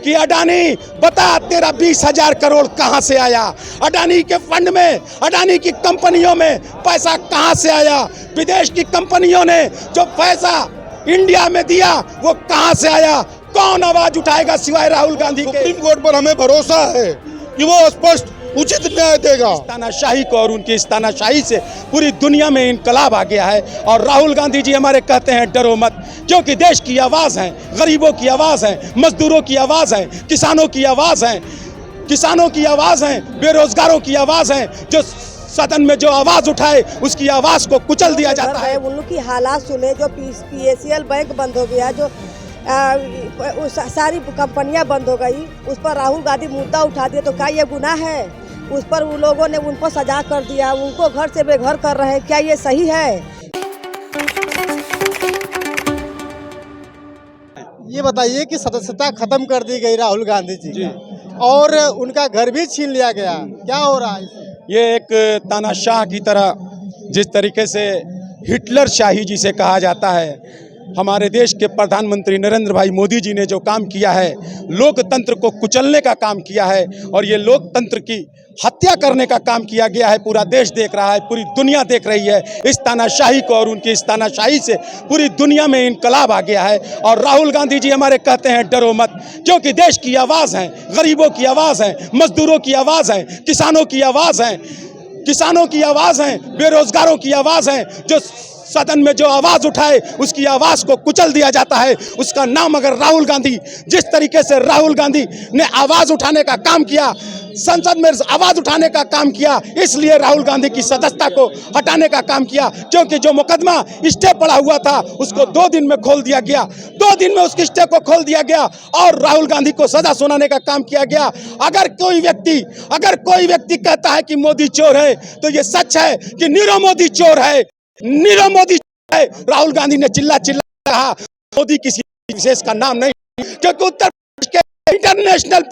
कि अडानी बता तेरा 20,000 करोड़ कहां से आया, अडानी के फंड में, अडानी की कंपनियों में पैसा कहां से आया, विदेश की कंपनियों ने जो पैसा इंडिया में दिया वो कहां से आया, कौन आवाज उठाएगा सिवाय राहुल गांधी के। सुप्रीम कोर्ट पर हमें भरोसा है कि वो स्पष्ट उचित न्याय देगा। तानाशाही को और उनकी इस तानाशाही से पूरी दुनिया में इनकलाब आ गया है। और राहुल गांधी जी हमारे कहते हैं डरो मत, क्योंकि देश की आवाज़ है, गरीबों की आवाज़ है, मजदूरों की आवाज़ है, किसानों की आवाज़ है, किसानों की आवाज़ है, बेरोजगारों की आवाज़ है। जो सदन में जो आवाज़ उठाए उसकी आवाज़ को कुचल दिया जाता है। उन लोग की हालात सुने, जो PACL बैंक बंद हो गया, जो सारी कंपनियां बंद हो गई, उस पर राहुल गांधी मुद्दा उठा दिया, तो क्या ये गुनाह है? उस पर उन लोगों ने उन पर सजा कर दिया, उनको घर से बेघर कर रहे हैं, क्या ये सही है? ये बताइए कि सदस्यता खत्म कर दी गई राहुल गांधी जी और उनका घर भी छीन लिया गया, क्या हो रहा है? ये एक तानाशाह की तरह, जिस तरीके से हिटलर शाही जिसे कहा जाता है, हमारे देश के प्रधानमंत्री नरेंद्र भाई मोदी जी ने जो काम किया है, लोकतंत्र को कुचलने का काम किया है और ये लोकतंत्र की हत्या करने का काम किया गया है। पूरा देश देख रहा है, पूरी दुनिया देख रही है इस तानाशाही को और उनकी इस तानाशाही से पूरी दुनिया में इनकलाब आ गया है। और राहुल गांधी जी हमारे कहते हैं डरो मत, क्योंकि देश की आवाज़ है, गरीबों की आवाज़ है, मजदूरों की आवाज़ है, किसानों की आवाज़ है, किसानों की आवाज़ है, बेरोजगारों की आवाज़ है। जो सदन में जो आवाज़ उठाए उसकी आवाज़ को कुचल दिया जाता है। उसका नाम अगर राहुल गांधी, जिस तरीके से राहुल गांधी ने आवाज़ उठाने का काम किया, संसद में आवाज़ उठाने का काम किया, इसलिए राहुल गांधी की सदस्यता को हटाने का काम किया, क्योंकि जो मुकदमा स्टे पड़ा हुआ था उसको 2 दिन में खोल दिया गया, 2 दिन में उसकी स्टे को खोल दिया गया और राहुल गांधी को सजा सुनाने का काम किया गया। अगर कोई व्यक्ति कहता है कि मोदी चोर है, तो ये सच है कि नीरव मोदी चोर है, नीरव मोदी है। राहुल गांधी ने चिल्ला कहा, मोदी किसी विशेष का नाम नहीं, क्योंकि उत्तर प्रदेश के इंटरनेशनल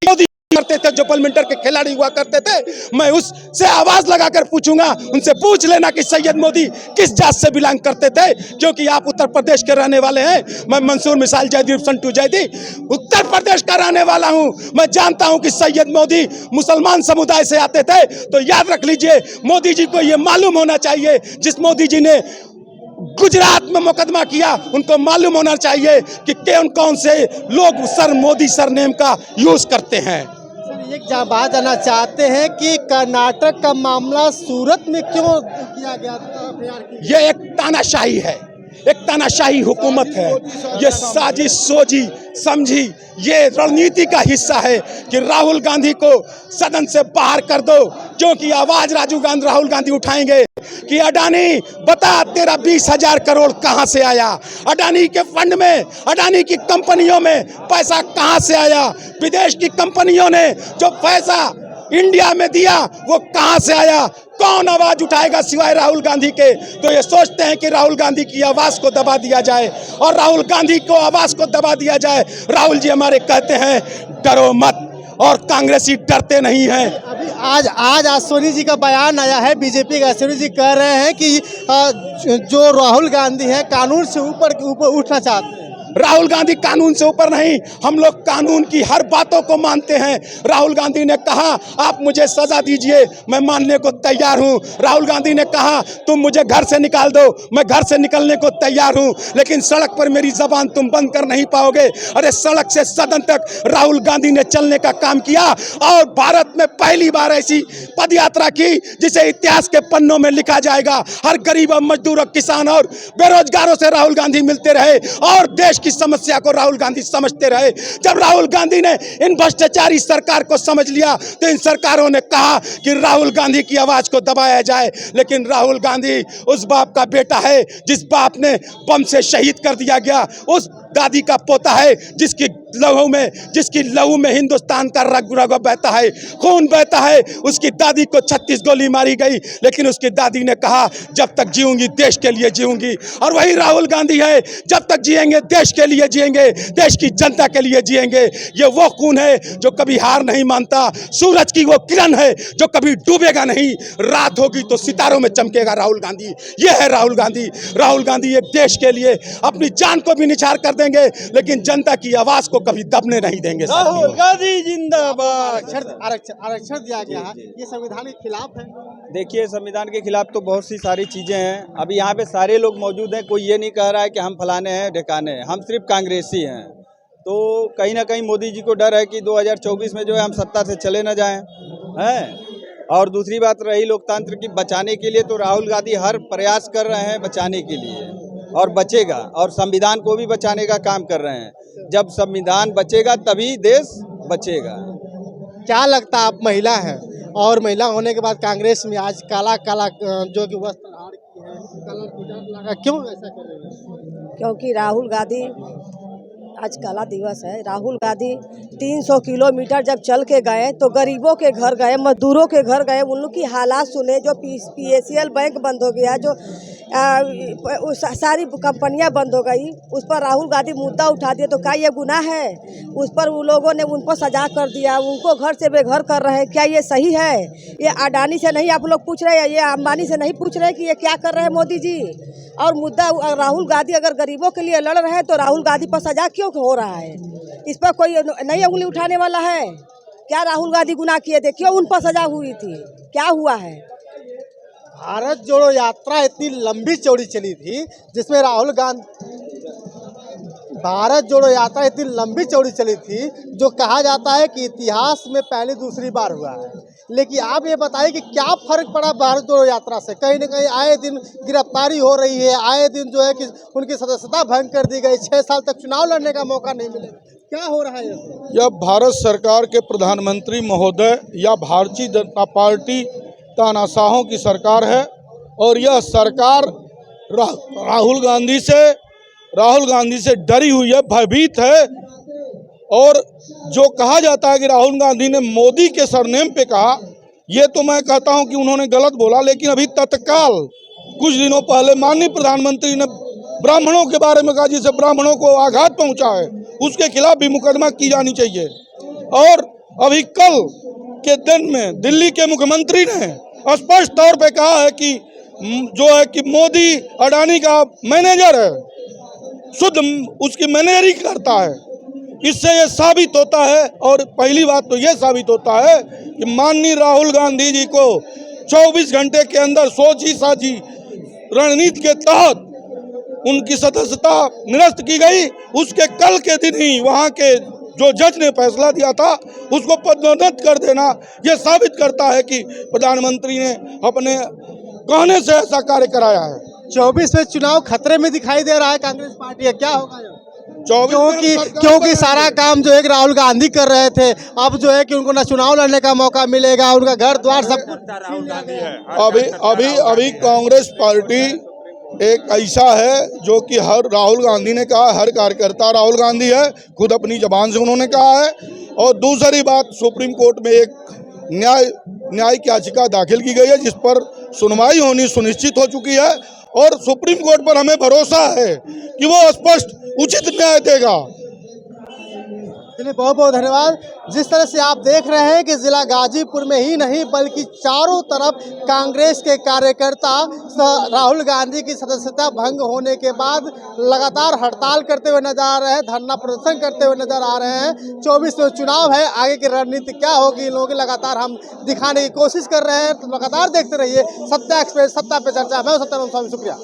मोदी करते थे, जो बैडमिंटन के खिलाड़ी हुआ करते थे। मैं उससे आवाज लगाकर पूछूंगा, उनसे पूछ लेना कि सैयद मोदी किस जात से बिलोंग करते थे, क्योंकि आप उत्तर प्रदेश के रहने वाले हैं। मैं मंसूर मिसाल जयदीप संटू जयदी उत्तर प्रदेश का रहने वाला हूं। मैं जानता हूं कि सैयद मोदी मुसलमान समुदाय से आते थे। तो याद रख लीजिए, मोदी जी को यह मालूम होना चाहिए, जिस मोदी जी ने गुजरात में मुकदमा किया, उनको मालूम होना चाहिए कि कौन से लोग मोदी सरनेम का यूज करते हैं। एक बात जानना चाहते हैं कि कर्नाटक का मामला सूरत में क्यों किया गया था? ये एक तानाशाही है, एक तानाशाही हुकूमत है। ये साजिश सोची समझी, ये रणनीति का हिस्सा है कि राहुल गांधी को सदन से बाहर कर दो, क्योंकि आवाज राहुल गांधी उठाएंगे कि अडानी बता तेरा 20,000 करोड़ कहां से आया, अडानी के फंड में, अडानी की कंपनियों में पैसा कहां से आया, विदेश की कंपनियों ने जो पैसा इंडिया में दिया वो कहां से आया, कौन आवाज उठाएगा सिवाय राहुल गांधी के। तो ये सोचते हैं कि राहुल गांधी की आवाज को दबा दिया जाए और राहुल गांधी को आवाज को दबा दिया जाए। राहुल जी हमारे कहते हैं डरो मत, और कांग्रेसी डरते नहीं हैं। अभी आज सोनी जी का बयान आया है, बीजेपी का सोनी जी कह रहे हैं कि जो राहुल गांधी है कानून से ऊपर उठना चाहते हैं। राहुल गांधी कानून से ऊपर नहीं, हम लोग कानून की हर बातों को मानते हैं। राहुल गांधी ने कहा आप मुझे सजा दीजिए, मैं मानने को तैयार हूं। राहुल गांधी ने कहा तुम मुझे घर से निकाल दो, मैं घर से निकलने को तैयार हूं, लेकिन सड़क पर मेरी जबान तुम बंद कर नहीं पाओगे। अरे सड़क से सदन तक राहुल गांधी ने चलने का काम किया और भारत में पहली बार ऐसी पदयात्रा की जिसे इतिहास के पन्नों में लिखा जाएगा। हर गरीब और मजदूर और किसान और बेरोजगारों से राहुल गांधी मिलते रहे और देश की समस्या को राहुल गांधी समझते रहे। जब राहुल गांधी ने इन भ्रष्टाचारी सरकार को समझ लिया तो इन सरकारों ने कहा कि राहुल गांधी की आवाज को दबाया जाए, लेकिन राहुल गांधी उस बाप का बेटा है जिस बाप ने बम से शहीद कर दिया गया, उस दादी का पोता है जिसकी लहू में हिंदुस्तान का रग बहता है, खून बहता है। उसकी दादी को 36 गोली मारी गई, लेकिन उसकी दादी ने कहा जब तक जीऊंगी देश के लिए जीऊंगी। और वही राहुल गांधी है, जब तक जिएंगे देश के लिए जिएंगे, देश की जनता के लिए जिएंगे। ये वो खून है जो कभी हार नहीं मानता, सूरज की वो किरण है जो कभी डूबेगा नहीं, रात होगी तो सितारों में चमकेगा राहुल गांधी। ये है राहुल गांधी। राहुल गांधी एक देश के लिए अपनी जान को भी निछावर कर देंगे, लेकिन जनता की आवाज को कभी दबने नहीं देंगे। राहुल गांधी जिंदाबाद। आरक्षण दिया गया है, ये संविधान के खिलाफ है। देखिए, संविधान के खिलाफ तो बहुत सी सारी चीज़ें हैं। अभी यहाँ पे सारे लोग मौजूद हैं, कोई ये नहीं कह रहा है कि हम फलाने हैं ढिकाने हैं, हम सिर्फ कांग्रेसी हैं। तो कहीं ना कहीं मोदी जी को डर है कि 2024 में जो है हम सत्ता से चले ना जाएं, हैं। और दूसरी बात रही लोकतंत्र की बचाने के लिए, तो राहुल गांधी हर प्रयास कर रहे हैं बचाने के लिए, और बचेगा, और संविधान को भी बचाने का काम कर रहे हैं। जब संविधान बचेगा तभी देश बचेगा। क्या लगता है, आप महिला हैं और महिला होने के बाद कांग्रेस में आज काला काला जो कि वस्त्र धारण की है, काला टी-शर्ट लगा, क्यों ऐसा कर रहे हैं? क्योंकि राहुल गांधी, आज काला दिवस है, राहुल गांधी 300 किलोमीटर जब चल के गए तो गरीबों के घर गए, मजदूरों के घर गए, उन लोग की हालात सुने। जो PSEL बैंक बंद हो गया, जो सारी कंपनियां बंद हो गई, उस पर राहुल गांधी मुद्दा उठा दिया, तो क्या ये गुनाह है? उस पर उन लोगों ने उन पर सजा कर दिया, उनको घर से बेघर कर रहे हैं। क्या ये सही है? ये अडानी से नहीं आप लोग पूछ रहे हैं, ये अंबानी से नहीं पूछ रहे कि ये क्या कर रहे हैं मोदी जी? और मुद्दा राहुल गांधी अगर गरीबों के लिए लड़ रहे हैं तो राहुल गांधी पर सजा क्यों हो रहा है? इस पर कोई नई उंगली उठाने वाला है? क्या राहुल गांधी गुनाह किए थे? क्यों उन पर सजा हुई थी? क्या हुआ है? भारत जोड़ो यात्रा इतनी लंबी चौड़ी चली थी, जिसमें राहुल गांधी, भारत जोड़ो यात्रा इतनी लंबी चौड़ी चली थी, जो कहा जाता है कि इतिहास में पहली दूसरी बार हुआ है। लेकिन आप ये बताइए कि क्या फर्क पड़ा भारत जोड़ो यात्रा से? कहीं न कहीं आए दिन गिरफ्तारी हो रही है, आए दिन जो है कि उनकी सदस्यता भंग कर दी गई, 6 साल तक चुनाव लड़ने का मौका नहीं मिले। क्या हो रहा है? यह भारत सरकार के प्रधानमंत्री महोदय या भारतीय जनता पार्टी तानाशाहों की सरकार है, और यह सरकार राहुल गांधी से डरी हुई है, भयभीत है। और जो कहा जाता है कि राहुल गांधी ने मोदी के सरनेम पे कहा, ये तो मैं कहता हूं कि उन्होंने गलत बोला। लेकिन अभी तत्काल कुछ दिनों पहले माननीय प्रधानमंत्री ने ब्राह्मणों के बारे में कहा, जिसे ब्राह्मणों को आघात पहुंचा है, उसके खिलाफ भी मुकदमा की जानी चाहिए। और अभी कल के दिन में दिल्ली के मुख्यमंत्री ने स्पष्ट तौर पे कहा है कि जो है कि मोदी अडानी का मैनेजर है, शुद्ध उसकी मैनेजरी करता है। इससे ये साबित होता है, और पहली बात तो ये साबित होता है कि माननीय राहुल गांधी जी को 24 घंटे के अंदर सोची साझी रणनीति के तहत उनकी सदस्यता निरस्त की गई। उसके कल के दिन ही वहाँ के जो जज ने फैसला दिया था उसको पदोन्नत कर देना, ये साबित करता है कि प्रधानमंत्री ने अपने कहने से ऐसा कार्य कराया है। 24 में चुनाव खतरे में दिखाई दे रहा है कांग्रेस पार्टी, क्या होगा? क्योंकि में सारा काम जो है कि राहुल गांधी कर रहे थे, अब जो है कि उनको ना चुनाव लड़ने का मौका मिलेगा, उनका घर द्वार सब राहुल गांधी है। अभी कांग्रेस पार्टी एक ऐसा है जो कि हर राहुल गांधी ने कहा, हर कार्यकर्ता राहुल गांधी है, खुद अपनी जबान से उन्होंने कहा है। और दूसरी बात, सुप्रीम कोर्ट में एक न्यायिक याचिका दाखिल की गई है, जिस पर सुनवाई होनी सुनिश्चित हो चुकी है, और सुप्रीम कोर्ट पर हमें भरोसा है कि वो स्पष्ट उचित न्याय देगा। चलिए, बहुत बहुत धन्यवाद। जिस तरह से आप देख रहे हैं कि जिला गाजीपुर में ही नहीं बल्कि चारों तरफ कांग्रेस के कार्यकर्ता राहुल गांधी की सदस्यता भंग होने के बाद लगातार हड़ताल करते हुए नजर आ रहे हैं, धरना प्रदर्शन करते हुए नजर आ रहे हैं। 24 में चुनाव है, आगे की रणनीति क्या होगी इन लोगों की लगातार हम दिखाने की कोशिश कर रहे हैं। तो लगातार देखते रहिए सत्या एक्सप्रेस, सत्ता पे चर्चा। मैं सत्यानंद स्वामी, शुक्रिया।